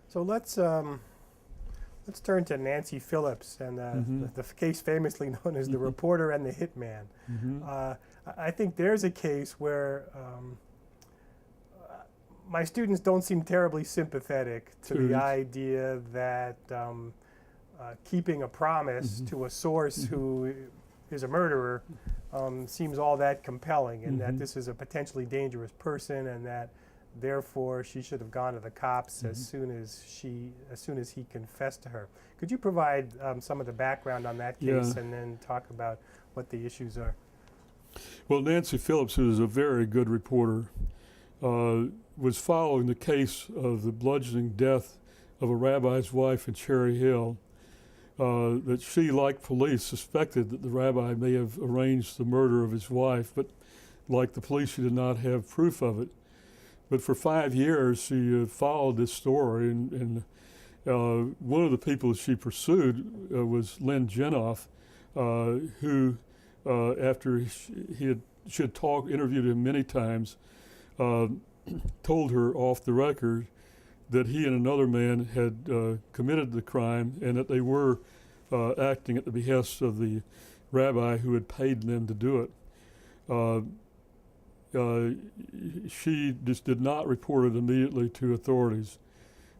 So let's turn to Nancy Phillips and the case famously known as the reporter and the hitman. I think there's a case where my students don't seem terribly sympathetic to the idea that keeping a promise to a source who is a murderer seems all that compelling, and that this is a potentially dangerous person, and that therefore she should have gone to the cops as soon as he confessed to her. Could you provide some of the background on that case and then talk about what the issues are? Well, Nancy Phillips, who is a very good reporter, was following the case of the bludgeoning death of a rabbi's wife in Cherry Hill. That she, like police, suspected that the rabbi may have arranged the murder of his wife, but like the police, she did not have proof of it. But for 5 years, she followed this story, and one of the people she pursued was Lynn Jenoff, who, after she had interviewed him many times, told her off the record that he and another man had committed the crime, and that they were acting at the behest of the rabbi who had paid them to do it. She just did not report it immediately to authorities.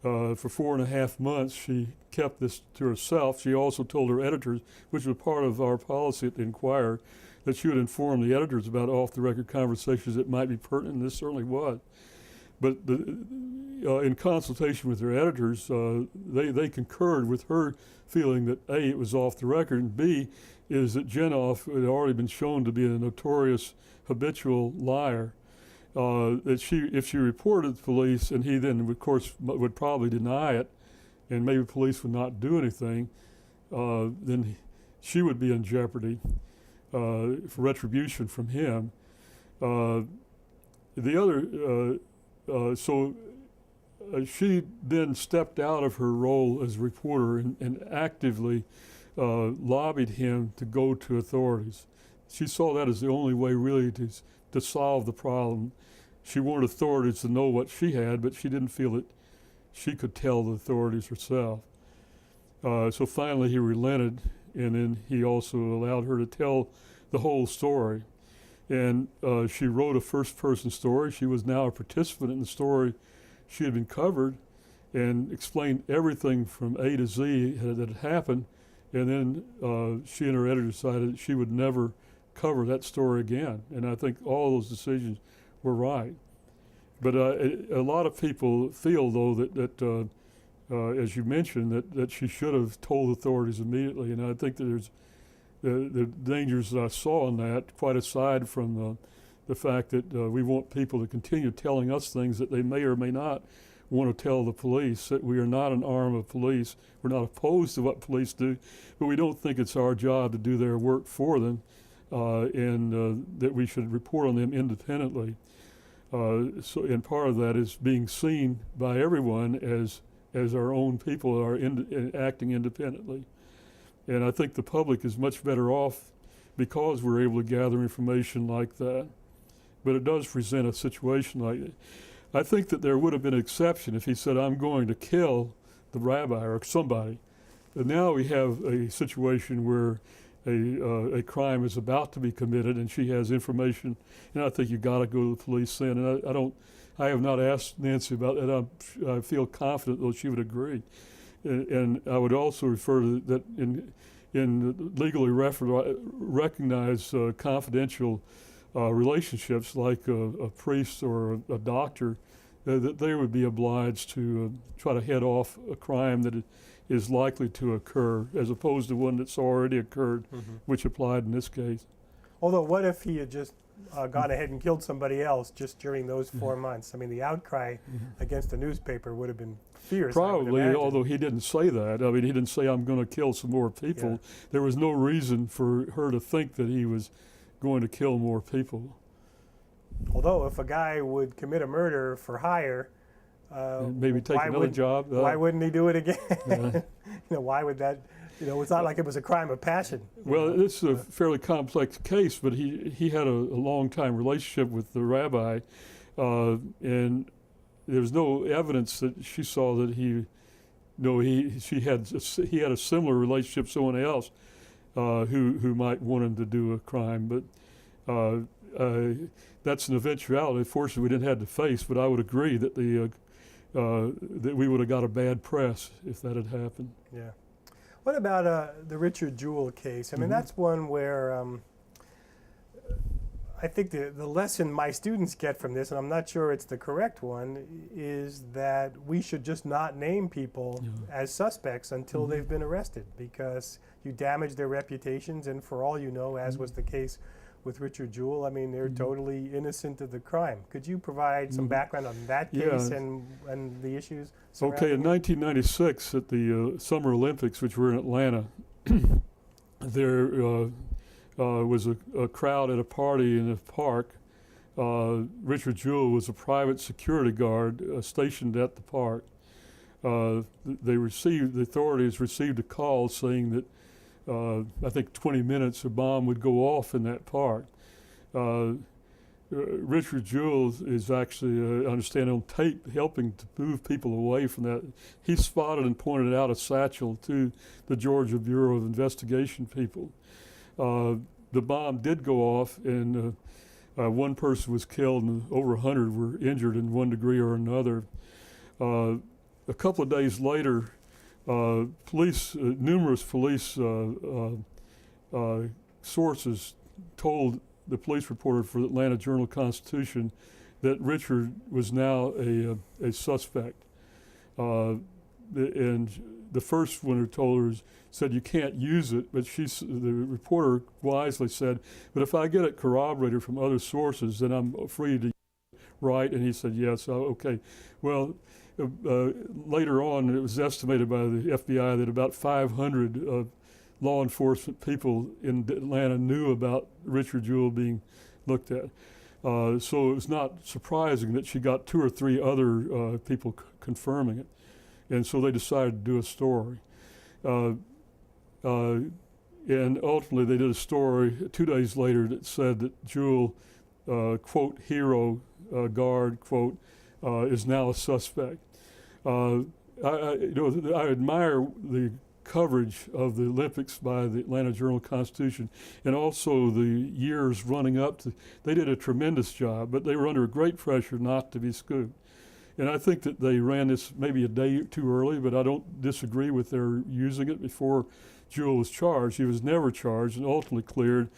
For 4.5 months, she kept this to herself. She also told her editors, which was part of our policy at the Inquirer, that she would inform the editors about off-the-record conversations that might be pertinent, and this certainly was. But in consultation with her editors, they concurred with her feeling that A, it was off the record, and B, is that Jenoff had already been shown to be a notorious habitual liar. That if she reported to police, and he then, of course, would probably deny it, and maybe police would not do anything, then she would be in jeopardy for retribution from him. She then stepped out of her role as a reporter and actively lobbied him to go to authorities. She saw that as the only way really to solve the problem. She wanted authorities to know what she had, but she didn't feel that she could tell the authorities herself. So finally he relented, and then he also allowed her to tell the whole story. And she wrote a first-person story. She was now a participant in the story she had been covered, and explained everything from A to Z that had happened. And then she and her editor decided that she would never cover that story again. And I think all those decisions were right. But a lot of people feel, though, that as you mentioned, that she should have told authorities immediately. And I think that there's the dangers that I saw in that, quite aside from the fact that we want people to continue telling us things that they may or may not want to tell the police, that we are not an arm of police. We're not opposed to what police do, but we don't think it's our job to do their work for them, and that we should report on them independently. And part of that is being seen by everyone as our own people are acting independently. And I think the public is much better off because we're able to gather information like that. But it does present a situation like that. I think that there would have been an exception if he said, I'm going to kill the rabbi or somebody. But now we have a situation where a crime is about to be committed and she has information, and I think you got to go to the police then. And I have not asked Nancy about that. I feel confident that she would agree. And I would also refer to that in legally recognized confidential relationships, like a priest or a doctor, that they would be obliged to try to head off a crime that is likely to occur, as opposed to one that's already occurred, which applied in this case. Although, what if he had just gone ahead and killed somebody else just during those 4 months? I mean, the outcry against the newspaper would have been fierce. Probably, although he didn't say that. I mean, he didn't say, I'm going to kill some more people. Yeah. There was no reason for her to think that he was going to kill more people. Although, if a guy would commit a murder for hire, maybe take another job. Why wouldn't he do it again? Why would that? It's not like it was a crime of passion. Well, it's a fairly complex case, but he had a long-time relationship with the rabbi, and there was no evidence that she saw that he had a similar relationship with someone else who might want him to do a crime, but that's an eventuality. Fortunately, we didn't have to face, but I would agree that that we would have got a bad press if that had happened. Yeah. What about the Richard Jewell case? I mean, that's one where I think the lesson my students get from this, and I'm not sure it's the correct one, is that we should just not name people as suspects until they've been arrested, because you damage their reputations, and for all you know, as was the case with Richard Jewell, I mean, they're totally innocent of the crime. Could you provide some background on that case and the issues surrounding Okay, in it? 1996 at the Summer Olympics, which were in Atlanta, there was a crowd at a party in a park. Richard Jewell was a private security guard stationed at the park. The authorities received a call saying that I think 20 minutes a bomb would go off in that park. Richard Jewell is actually, I understand, on tape helping to move people away from that. He spotted and pointed out a satchel to the Georgia Bureau of Investigation people. The bomb did go off, and one person was killed, and over 100 were injured in one degree or another. A couple of days later, numerous police sources told the police reporter for the Atlanta Journal-Constitution that Richard was now a suspect. And the first one who told her said, "You can't use it," but the reporter wisely said, "But if I get it corroborated from other sources, then I'm free to use it, right?" And he said, "Yes." Okay. Well, later on, it was estimated by the FBI that about 500 law enforcement people in Atlanta knew about Richard Jewell being looked at. So it was not surprising that she got 2 or 3 other people confirming it. And so they decided to do a story. And ultimately they did a story 2 days later that said that Jewell, quote, hero guard, quote, is now a suspect. I admire the coverage of the Olympics by the Atlanta Journal-Constitution, and also the years running up to. They did a tremendous job, but they were under great pressure not to be scooped. And I think that they ran this maybe a day too early, but I don't disagree with their using it before Jewell was charged. He was never charged and ultimately cleared,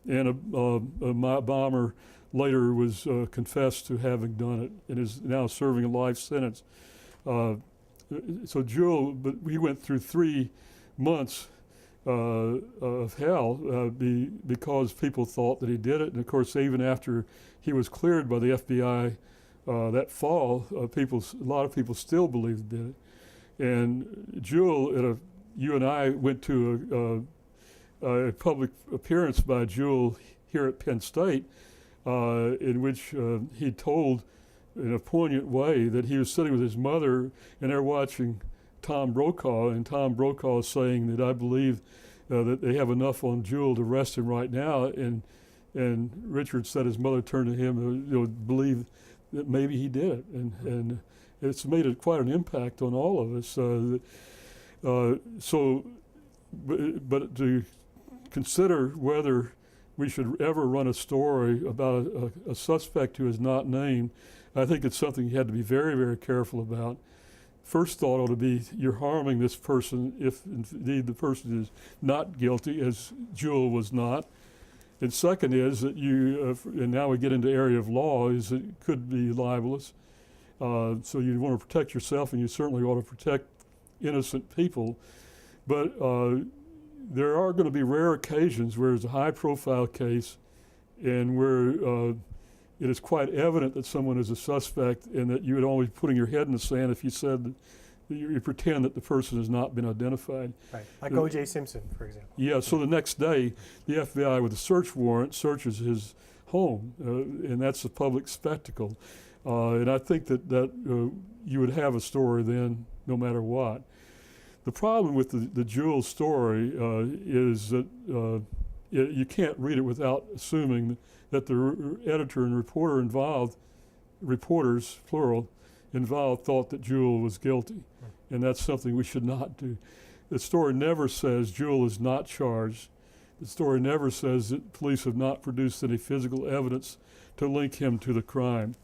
and a bomber later was confessed to having done it and is now serving a life sentence. So Jewell, but he went through 3 months of hell because people thought that he did it. And of course, even after he was cleared by the FBI that fall, a lot of people still believed he did it. And Jewell, you and I went to a public appearance by Jewell here at Penn State, in which he told in a poignant way that he was sitting with his mother and they're watching Tom Brokaw, and Tom Brokaw is saying that I believe that they have enough on Jewell to arrest him right now, and Richard said his mother turned to him and believed that maybe he did it, and it's made quite an impact on all of us. But to consider whether we should ever run a story about a suspect who is not named, I think it's something you had to be very, very careful about. First thought ought to be you're harming this person if indeed the person is not guilty, as Jewell was not. And second is that and now we get into area of law, is it could be libelous. So you want to protect yourself, and you certainly ought to protect innocent people. But there are going to be rare occasions where there's a high-profile case and where it is quite evident that someone is a suspect, and that you would only be putting your head in the sand if you said that you pretend that the person has not been identified. Right, like O.J. Simpson, for example. Yeah, so the next day, the FBI with a search warrant searches his home, and that's a public spectacle. And I think that you would have a story then no matter what. The problem with the Jewell story is that you can't read it without assuming that the editor and reporter involved, reporters, plural, involved thought that Jewel was guilty, and that's something we should not do. The story never says Jewel is not charged. The story never says that police have not produced any physical evidence to link him to the crime.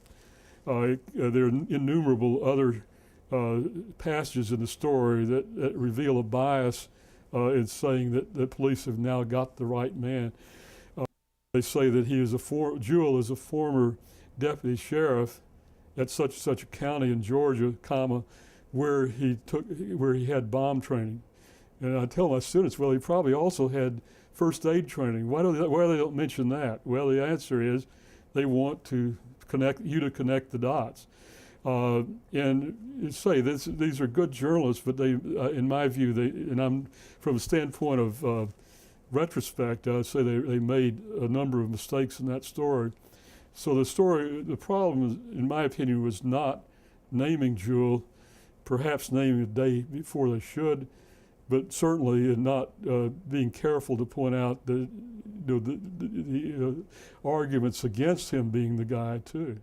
There are innumerable other passages in the story that reveal a bias in saying that the police have now got the right man. They say that Jewel is a former deputy sheriff at such a county in Georgia, where he had bomb training. And I tell my students, well, he probably also had first aid training. Why they don't mention that? Well, the answer is they want to connect the dots. And say these are good journalists, but they, in my view, and I'm from a standpoint of retrospect, I would say they made a number of mistakes in that story. So the problem, in my opinion, was not naming Jewel, perhaps naming the day before they should, but certainly in not being careful to point out the arguments against him being the guy too.